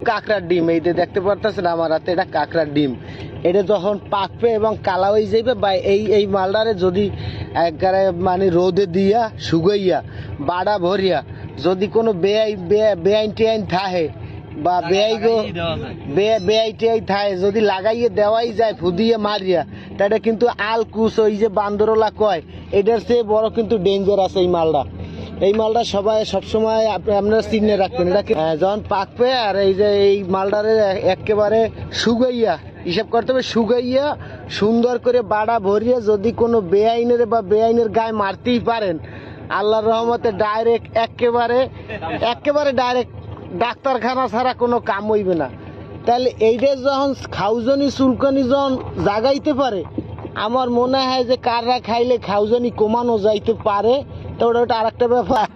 কাঁকড়ার ডিম, এই যে দেখতে পারতেছেন আমার হাতে, এটা কাঁকড়ার ডিম। এটা যখন পাকবে এবং কালা হয়ে যাবে বা এই মালটারে যদি একবারে মানে রোদে দিয়া শুকাইয়া বাড়া ভরিয়া যদি কোনো বেআইন টেআইন থাকে বা বেআই টেআই থাকে যদি লাগাইয়ে দেওয়াই যায় ফুদিয়ে মারিয়া, তাহলে কিন্তু আলকুস ওই যে বান্দরলা কয় এটার চেয়ে বড় কিন্তু ডেঞ্জার আছে এই মালটা। এই মালটা সবসময় আপনারা চিনে রাখবেন। এটা যখন পাকবে আর এই যে এই মালটারে একেবারে শুকাইয়া হিসাব করতে হবে, শুকাইয়া সুন্দর করে বাড়া ভরিয়ে যদি কোনো বেআইনের বা বেআইনের গায়ে মারতেই পারেন, আল্লাহর রহমতে ডাইরেক্ট একেবারে ডাইরেক্ট ডাক্তারখানা ছাড়া কোনো কাম হইবে না। তাহলে এইটা যখন খাউজনি চুলকানি যখন জাগাইতে পারে, আমার মনে হয় যে কাররা খাইলে খাউজনি কমানো যাইতে পারে। তো ওটা আরেকটা ব্যাপার।